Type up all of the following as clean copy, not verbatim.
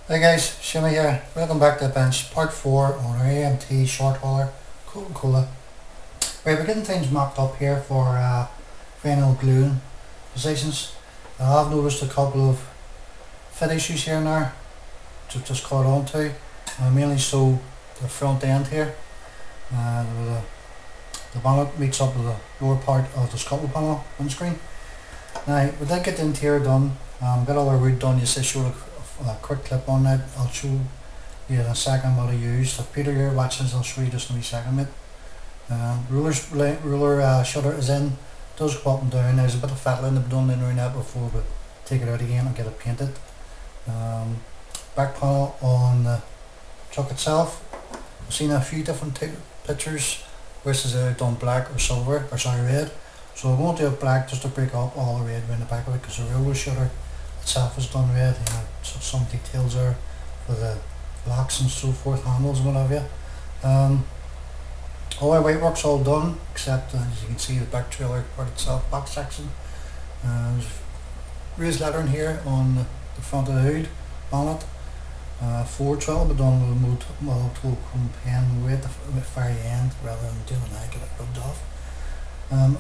Hey guys, Shimmy here. Welcome back to the bench, part 4 on our AMT short hauler Coca-Cola. Right, we're getting things mocked up here for final gluing positions. I have noticed a couple of fit issues here and there to just caught on to. Mainly so the front end here. The bonnet meets up with the lower part of the scuttle panel windscreen. Now, we did get the interior done, got all our wood done. You see, showed a quick clip on that. I'll show you in a second what I used. If Peter here watches, I'll show you just in a wee second, mate. Ruler shutter is in, does go up and down. There's a bit of fettling I've done in around that before, but take it out again and get it painted. Back panel on the truck itself, I've seen a few different pictures versus done black or silver, or sorry, red. So I'm going to do it black just to break up all the red around the back of it, because the roller shutter itself is done red. You know, so some details there for the locks and so forth, handles and what have you. All our white work's all done, except as you can see the back trailer part itself, back section. There's raised lettering here on the front of the hood, bonnet. Forward throttle, but done with a multiple chrome pen way at the very end rather than doing an eye, get it rubbed off.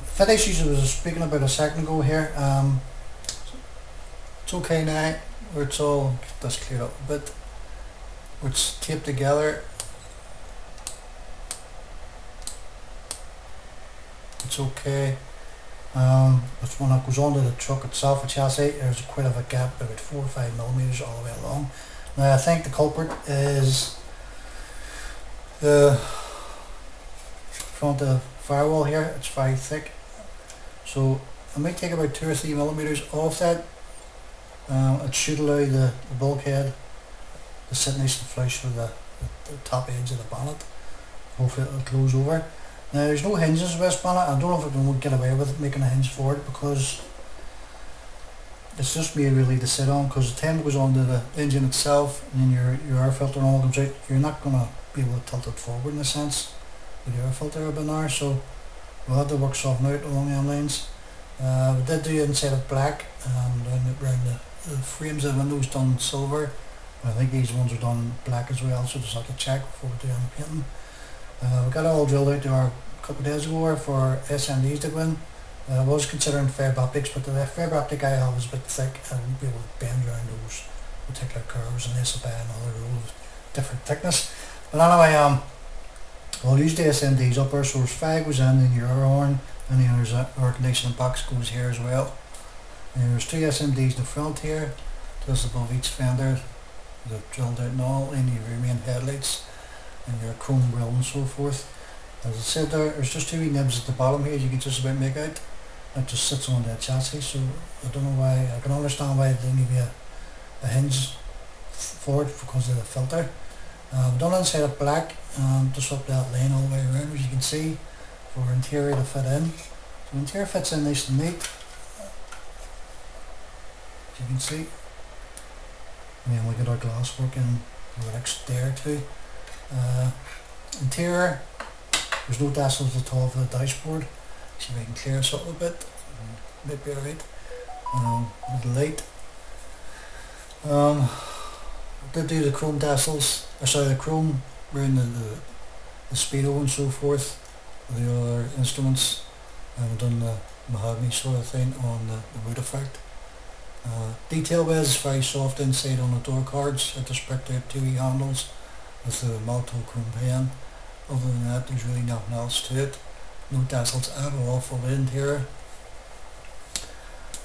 Fit issues I was speaking about a second ago here. It's okay now, where it's all, get this cleared up a bit, where it's taped together. It's okay. But when it goes onto the truck itself, the chassis, there's quite of a gap, about 4 or 5 millimeters all the way along. Now I think the culprit is the front of the firewall here. It's very thick, so I might take about 2 or 3 millimeters off that. It should allow the bulkhead to sit nice and flush with the top edge of the bonnet. Hopefully it'll close over. Now there's no hinges with this bonnet. I don't know if I can get away with making a hinge for it, because it's just made really to sit on, because the time it goes onto the engine itself and then your air filter and all comes out, you're not going to be able to tilt it forward in a sense with the air filter up in there, so we'll have to work something out along the lines. We did do inside of black, and around the frames of the windows done silver. I think these ones are done black as well, so just like to check before we do any painting. We got it all drilled out there a couple of days ago for SMDs to go in. I was considering fibre optics, but the fibre optic I have is a bit thick. I won't be able to bend around those particular curves, and this will be another rule of different thickness. But anyway, I'll use the SMDs up there, so there's 5 goes in your air horn, and then there's an air conditioning box goes here as well. And there's 2 SMDs in the front here, just above each fender. They're drilled out and all, in your main headlights, and your chrome grille and so forth. As I said there's just 2 wee nibs at the bottom here you can just about make out. It just sits on that chassis, so I don't know why. I can understand why they need a hinge for it because of the filter. I've done inside of black, just up that line all the way around, as you can see, for interior to fit in. So interior fits in nice and neat, as you can see. And then we get our glass work in the exterior too. Interior, there's no tassels at all for the dashboard. See if I can clear this up a bit. Might be alright. With the light. I did do the chrome tassels, or sorry, the chrome around the speedo and so forth, the other instruments. I've done the mahogany sort of thing on the wood effect. Detail wise, very soft inside on the door cards. I just pricked out 2 handles with the multiple chrome pen. Other than that, there's really nothing else to it. No tassels at all for the interior.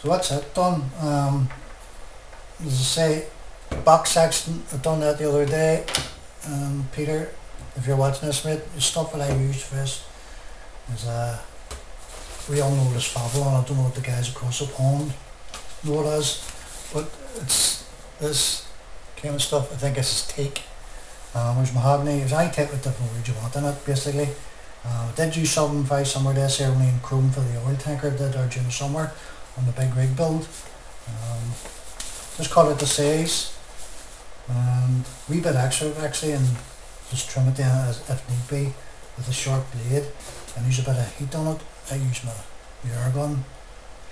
So that's it done. As I say, box section, I done that the other day. Peter, if you're watching this, mate, the stuff that I used for this is we all know this Fable, and I don't know what the guys across the pond know it is, but it's this kind of stuff. I think this is teak. There's mahogany. There's any type of different wood you want in it, basically. I did use something very similar to this here, only in chrome for the oil tanker. Did our during the summer on the big rig build. Just cut it to size, and a wee bit extra actually, and just trim it down as if need be with a sharp blade, and use a bit of heat on it. I use my air gun,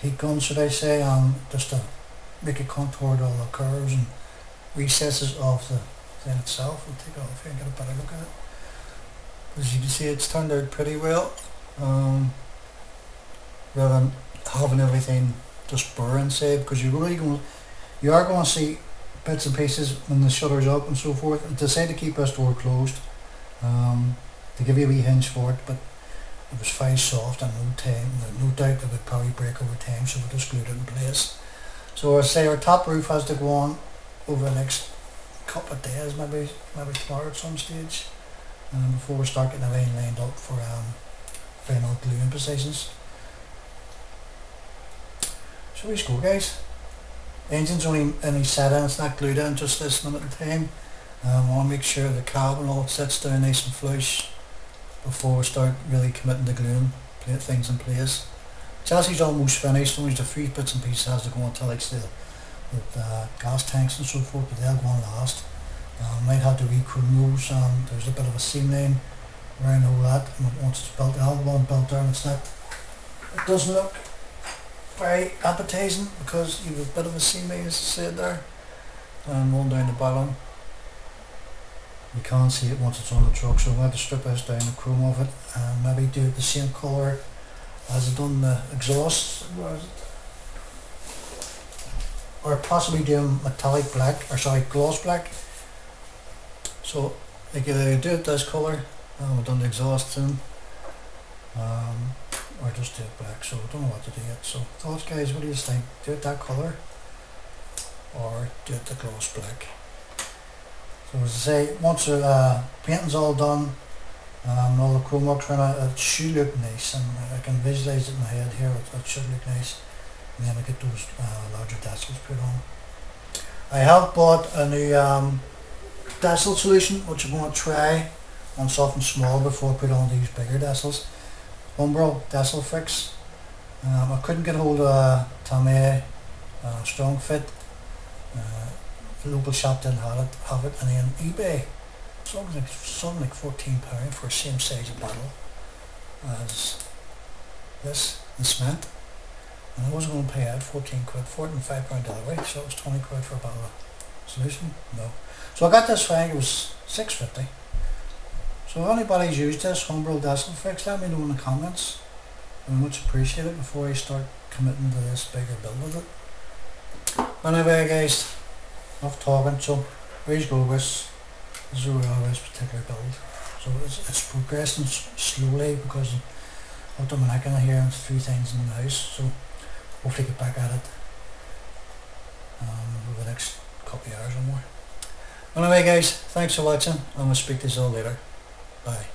heat gun should I say, just to make it contoured all the curves and recesses of the thing itself. We'll take it off here and get a better look at it. As you can see, it's turned out pretty well. Rather than having everything just blur inside, because you are going to see bits and pieces when the shutter's up and so forth. I decided to keep this door closed to give you a wee hinge for it, but it was very soft and no doubt it would probably break over time, so we just glued it in place. So I say our top roof has to go on over the next couple of days, maybe tomorrow at some stage, before we start getting everything lined up for final gluing positions. So let's go, guys. Engine's only any set in, it's not glued in just this minute in time. I want to make sure the cab and all sits down nice and flush before we start really committing to gluing things in place. Chelsea's almost finished, only the few bits and pieces has to go until like the gas tanks and so forth, but they'll go on last. Might have to re-chrome those. There's a bit of a seam line around all that, and once it's built, I'll one built there, and it doesn't look very appetizing because you have a bit of a seam line, as I said there, and one down the bottom. You can't see it once it's on the truck, so I'm going to strip this down the chrome of it and maybe do it the same colour as I've done the exhaust. Where is it? Or possibly do metallic black, or sorry, gloss black. So I could either do it this colour, I've done the exhaust soon, or just do it black, so I don't know what to do yet. So thoughts, guys, what do you think? Do it that colour or do it the gloss black? So as I say, once the painting's all done, all the chrome work's run out, it should look nice, and I can visualise it in my head here, it should look nice. And then I get those larger decils put on. I have bought a new decil solution, which I'm going to try on something small before I put on these bigger decils. Umbro Decil Fix. I couldn't get hold of Tommy Strong Fit. The local shop didn't have it, and then eBay, something like £14 for the same size of bottle as this in cement, and I wasn't going to pay out 14 quid for it and £5 delivery, so it was 20 quid for a bottle of solution. No, so I got this thing. It was £6.50. So if anybody's used this Homebrew Decil Fix, let me know in the comments. I much appreciate it before I start committing to this bigger build with it. Anyway, guys, enough talking. So here you go, this is where we are with this particular build. So it's progressing slowly because of the mannequin here and a few things in the house. So hopefully get back at it over the next couple of hours or more. Anyway, guys, thanks for watching, and we'll speak to you all later. Bye.